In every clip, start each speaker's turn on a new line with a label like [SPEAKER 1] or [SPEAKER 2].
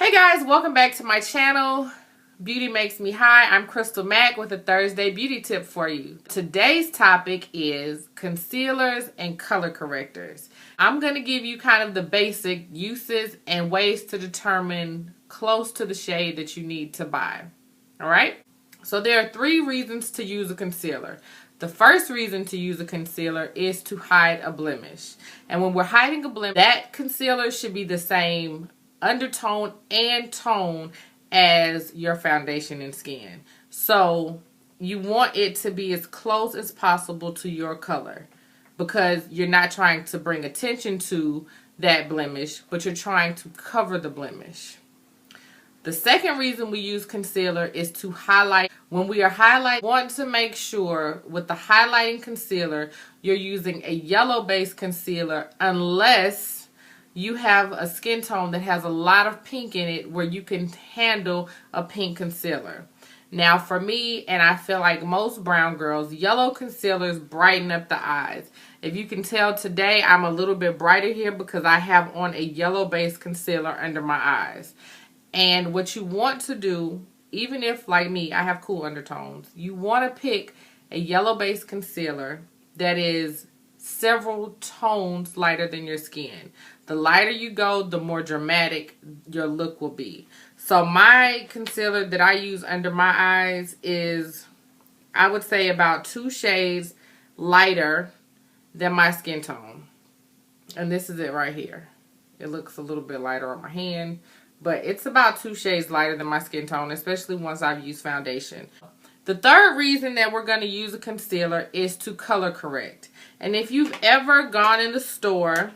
[SPEAKER 1] Hey guys, welcome back to my channel. Beauty Makes Me High. I'm Crystal Mack with a Thursday beauty tip for you. Today's topic is concealers and color correctors. I'm going to give you kind of the basic uses and ways to determine close to the shade that you need to buy. All right? So there are 3 reasons to use a concealer. The first reason to use a concealer is to hide a blemish. And when we're hiding a blemish, that concealer should be the same undertone and tone as your foundation and skin. So you want it to be as close as possible to your color because you're not trying to bring attention to that blemish, but you're trying to cover the blemish. The second reason we use concealer is to highlight. When we are highlighting, we want to make sure with the highlighting concealer, you're using a yellow-based concealer unless you have a skin tone that has a lot of pink in it where you can handle a pink concealer. Now for me, and I feel like most brown girls, yellow concealers brighten up the eyes. If you can tell today, I'm a little bit brighter here because I have on a yellow-based concealer under my eyes. And what you want to do, even if, like me, I have cool undertones, you want to pick a yellow-based concealer that is several tones lighter than your skin. The lighter you go, the more dramatic your look will be. So my concealer that I use under my eyes is, I would say, about 2 shades lighter than my skin tone. And this is it right here. It looks a little bit lighter on my hand, but it's about 2 shades lighter than my skin tone, especially once I've used foundation. The third reason that we're going to use a concealer is to color correct. And if you've ever gone in the store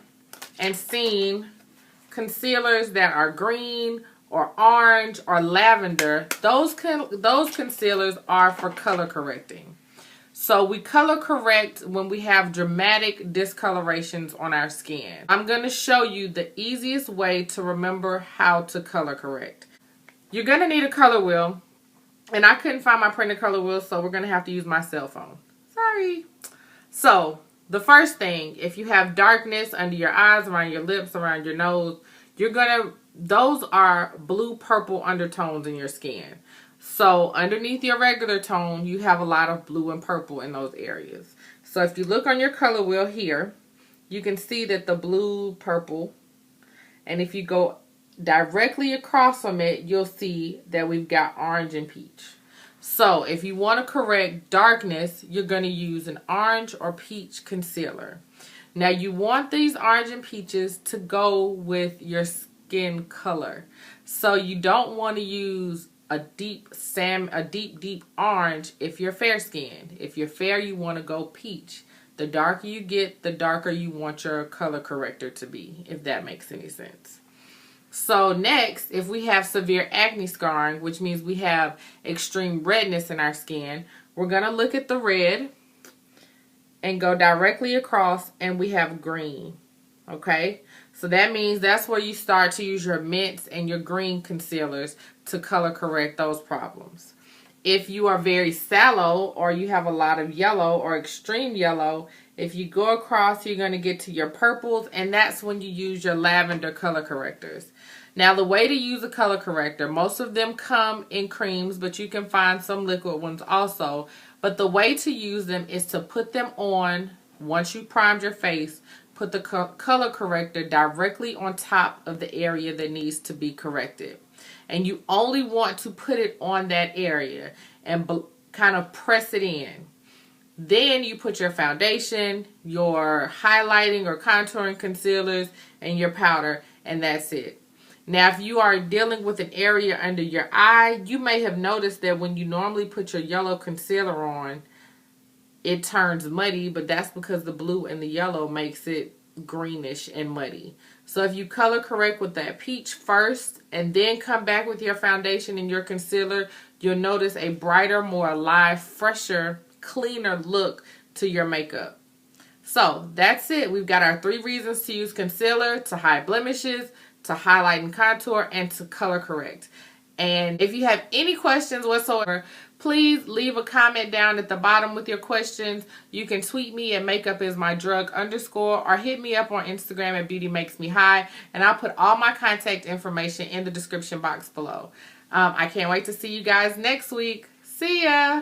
[SPEAKER 1] and seen concealers that are green or orange or lavender, those concealers are for color correcting. So we color correct when we have dramatic discolorations on our skin. I'm going to show you the easiest way to remember how to color correct. You're going to need a color wheel. And I couldn't find my printed color wheel, so we're going to have to use my cell phone. Sorry. So the first thing, if you have darkness under your eyes, around your lips, around your nose, those are blue-purple undertones in your skin. So underneath your regular tone, you have a lot of blue and purple in those areas. So if you look on your color wheel here, you can see that the blue, purple, and if you go directly across from it, you'll see that we've got orange and peach. So if you want to correct darkness, you're going to use an orange or peach concealer. Now you want these orange and peaches to go with your skin color. So you don't want to use a deep orange if you're fair skinned. If you're fair, you want to go peach. The darker you get, the darker you want your color corrector to be, if that makes any sense. So next, if we have severe acne scarring, which means we have extreme redness in our skin, we're going to look at the red and go directly across, and we have green. Okay? So that means that's where you start to use your mints and your green concealers to color correct those problems. If you are very sallow or you have a lot of yellow or extreme yellow, if you go across, you're going to get to your purples, and that's when you use your lavender color correctors. Now, the way to use a color corrector, most of them come in creams, but you can find some liquid ones also. But the way to use them is to put them on, once you primed your face, put the color corrector directly on top of the area that needs to be corrected. And you only want to put it on that area and kind of press it in. Then you put your foundation, your highlighting or contouring concealers, and your powder, and that's it. Now, if you are dealing with an area under your eye, you may have noticed that when you normally put your yellow concealer on, it turns muddy, but that's because the blue and the yellow makes it greenish and muddy. So if you color correct with that peach first and then come back with your foundation and your concealer, you'll notice a brighter, more alive, fresher, cleaner look to your makeup. So that's it. We've got our 3 reasons to use concealer: to hide blemishes, to highlight and contour, and to color correct. And if you have any questions whatsoever, Please leave a comment down at the bottom with your questions. You can tweet me at makeupismydrug_ or hit me up on Instagram at beautymakesmehigh, and I'll put all my contact information in the description box below. I can't wait to see you guys next week. See ya!